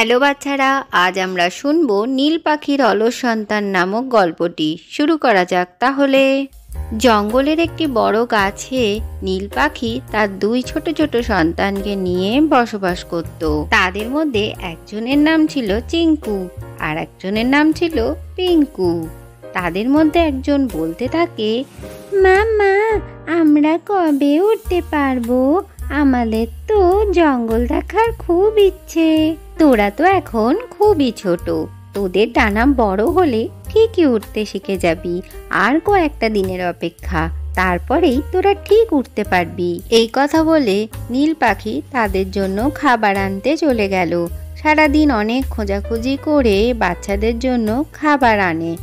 Hello বাচ্চারা, আজ আমরা শুনবো নীল পাখির অলস সন্তান নামক গল্পটি। শুরু করা যাক তাহলে। জঙ্গলের একটি বড় গাছে নীল পাখি তার দুই ছোট ছোট সন্তানকে নিয়ে বসবাস করত। তাদের মধ্যে একজনের নাম ছিল চিঙ্কু আর একজনের নাম ছিল পিঙ্কু। তাদের মধ্যে একজন বলতে থাকে, মামা, আমরা কবে উঠতে পারবো? আমাদের তো জঙ্গল দেখার খুব ইচ্ছে। তোরা তো এখন খুবই ছোট, তোদের ডানা বড় হলে ঠিকই উঠতে শিখে যাবি। আর কয়েকটা দিনের অপেক্ষা, তারপরেই তোরা ঠিক উঠতে পারবি। এই কথা বলে নীল পাখি তাদের জন্য খাবার আনতে চলে গেল। সারাদিন অনেক খোঁজাখুঁজি করে বাচ্চাদের জন্য খাবার আনে,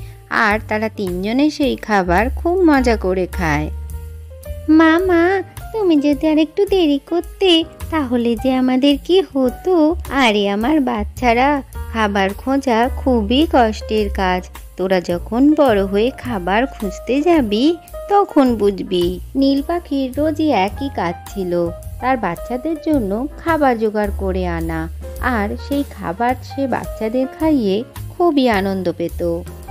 আর তারা তিনজনে সেই খাবার খুব মজা করে খায়। মামা, তুমি যদি আর একটু দেরি করতে তাহলে যে আমাদের কি হতো। আরে আমার বাচ্চারা, খাবার খোঁজা খুবই কষ্টের কাজ। তোরা যখন বড় হয়ে খাবার খুঁজতে যাবি তখন বুঝবি। নীল পাখির রোজই একই কাজ ছিল, তার বাচ্চাদের জন্য খাবার জোগাড় করে আনা, আর সেই খাবার সে বাচ্চাদের খাইয়ে খুবই আনন্দ পেত।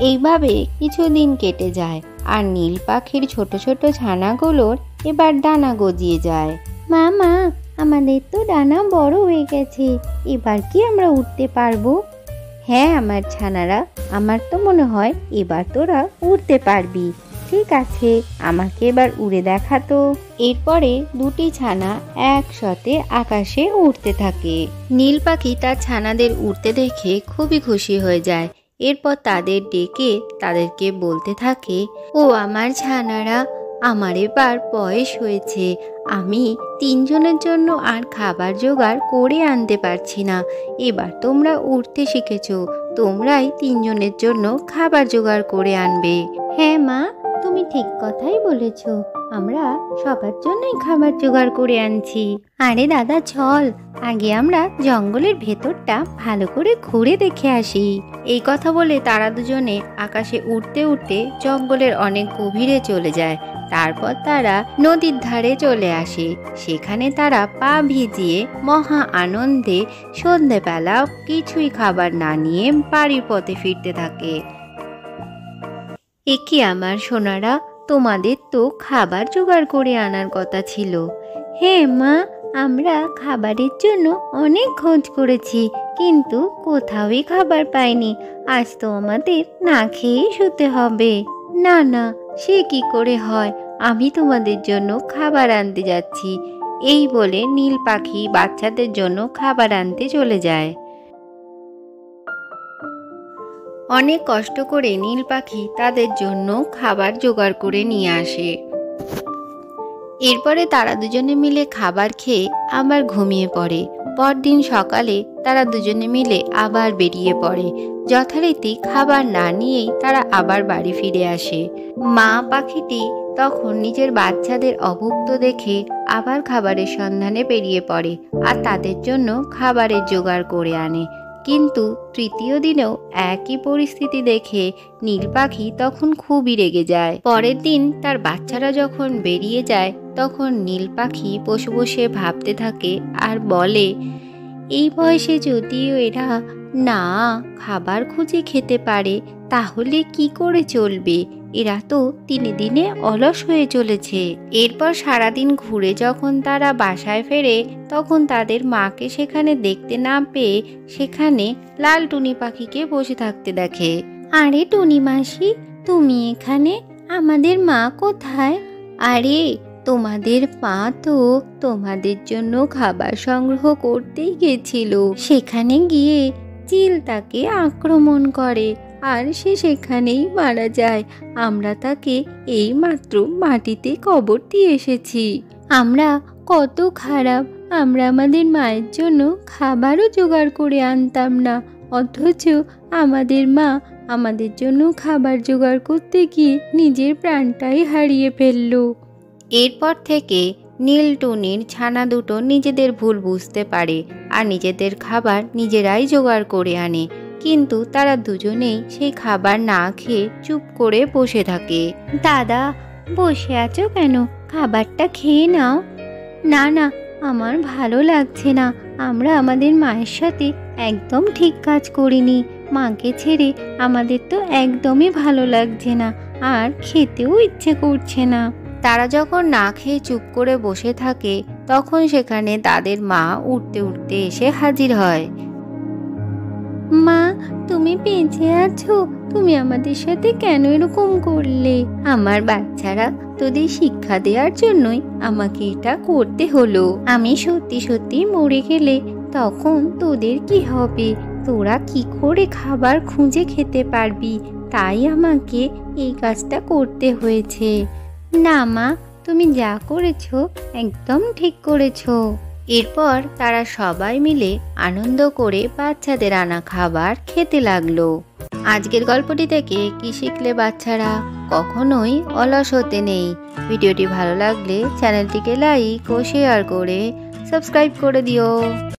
এইভাবে কিছুদিন কেটে যায়, আর নীল পাখির ছোট ছোট ছানাগুলোর এবার ডানা গজিয়ে যায়। মামা, আমাদের তো ডানা বড় হয়ে গেছে, এবার কি আমরা উঠতে পারবো? হ্যাঁ আমার ছানারা, আমার তো মনে হয় এবার তোরা উড়তে পারবি। ঠিক আছে, আমাকে এবার উড়ে দেখাতো। এরপরে দুটি ছানা একসাথে আকাশে উড়তে থাকে। নীল পাখি তার ছানাদের উড়তে দেখে খুবই খুশি হয়ে যায়। এরপর তাদের ডেকে তাদেরকে বলতে থাকে, ও আমার ছানারা, আমার এবার বয়স হয়েছে, আমি তিনজনের জন্য আর খাবার জোগাড় করে আনতে পারছি না। এবার তোমরা উঠতে শিখেছো, তোমরাই তিনজনের জন্য খাবার জোগাড় করে আনবে। হ্যাঁ মা, তুমি ঠিক কথাই বলেছ, আমরা সবার জন্যই খাবার জোগাড় করে আনছি। আরে দাদা, চল আগে আমরা জঙ্গলের ভেতরটা ভালো করে ঘুরে দেখে আসি। এই কথা বলে তারা দুজনে আকাশে উঠতে উঠতে জঙ্গলের অনেক গভীরে চলে যায়। তারপর তারা নদীর ধারে চলে আসে। সেখানে তারা পা ভিজিয়ে মহা আনন্দে সন্ধেবেলা কিছুই খাবার না নিয়ে বাড়ির পথে ফিরতে থাকে। একি আমার সোনারা, তোমাদের তো খাবার জোগাড় করে আনার কথা ছিল। হ্যাঁ মা, আমরা খাবারের জন্য অনেক খোঁজ করেছি, কিন্তু কোথাওই খাবার পাইনি। আজ তো আমাদের না খেয়েই শুতে হবে। না না, সে কি করে হয়, আমি তোমাদের জন্য খাবার আনতে যাচ্ছি। এই বলে নীল পাখি বাচ্চাদের জন্য খাবার আনতে চলে যায়। অনেক কষ্ট করে নীল পাখি তাদের জন্য খাবার জোগাড় করে নিয়ে আসে। এরপরে তারা দুজনে মিলে খাবার খেয়ে আবার ঘুমিয়ে পড়ে। পরদিন সকালে তারা দুজনে মিলে আবার বেরিয়ে পড়ে। যথারীতি খাবার না নিয়েই তারা আবার বাড়ি ফিরে আসে। মা পাখিটি তখন নিজের বাচ্চাদের অভুক্ত দেখে আবার খাবারের সন্ধানে বেরিয়ে পড়ে, আর তাদের জন্য খাবারের জোগাড় করে আনে। কিন্তু তৃতীয় দিনেও একই পরিস্থিতি দেখে নীল পাখি তখন খুবই রেগে যায়। পরের দিন তার বাচ্চারা যখন বেরিয়ে যায় তখন নীল পাখি বসে বসে ভাবতে থাকে আর বলে, এই বয়সে যদিও এরা না খাবার খুঁজে খেতে পারে তাহলে কি করে চলবে? এরা তো দিনে দিনে অলস হয়ে চলেছে। এরপর সারাদিন ঘুরে যখন তারা বাসায় ফেরে তখন তাদের মাকে সেখানে দেখতে না পেয়ে সেখানে লাল টুনি পাখিকে বসে থাকতে দেখে। আরে টুনি মাসি, তুমি এখানে? আমাদের মা কোথায়? আরে তোমাদের মা তো তোমাদের জন্য খাবার সংগ্রহ করতেই গেছিল, সেখানে গিয়ে চিল তাকে আক্রমণ করে আর সে সেখানেই মারা যায়। আমরা তাকে এই মাত্র মাটিতে কবর দিয়ে এসেছি। আমরা কত খারাপ, আমরা আমাদের মায়ের জন্য খাবারও জোগাড় করে আনতাম না, অথচ আমাদের মা আমাদের জন্য খাবার জোগাড় করতে গিয়ে নিজের প্রাণটাই হারিয়ে ফেলল। এরপর থেকে নীল টুনির ছানা দুটো নিজেদের ভুল বুঝতে পারে আর নিজেদের খাবার নিজেরাই জোগাড় করে আনে। কিন্তু তারা দুজনেই সেই খাবার না খেয়ে চুপ করে বসে থাকে। দাদা, বসে আছো কেন? খাবারটা খেয়ে নাও। না না, আমার ভালো লাগছে না, আমরা আমাদের মায়ের সাথে একদম ঠিক কাজ করিনি। মাকে ছেড়ে আমাদের তো একদমই ভালো লাগছে না, আর খেতেও ইচ্ছে করছে না। তারা যখন না খেয়ে চুপ করে বসে থাকে, তখন সেখানে তাদের মা উঠতে উঠতে এসে হাজির হয়। মা, তুমি বেঁচে আছো? তুমি আমাদের সাথে কেন এরকম করলে? আমার বাচ্চারা, তোদের শিক্ষা দেওয়ার জন্যই আমাকে এটা করতে হলো। আমি সত্যি সত্যি মরে গেলে তখন তোদের কি হবে? তোরা কি করে খাবার খুঁজে খেতে পারবি? তাই আমাকে এই কাজটা করতে হয়েছে। না মা, তুমি যা করেছো একদম ঠিক করেছো। এরপর তারা সবাই মিলে আনন্দ করে বাচ্চাদের আনা খাবার খেতে লাগলো। আজকের গল্পটি থেকে কি শিখলে বাচ্চারা? কখনোই অলস হতে নেই। ভিডিওটি ভালো লাগলে চ্যানেলটিকে লাইক ও শেয়ার করে সাবস্ক্রাইব করে দিও।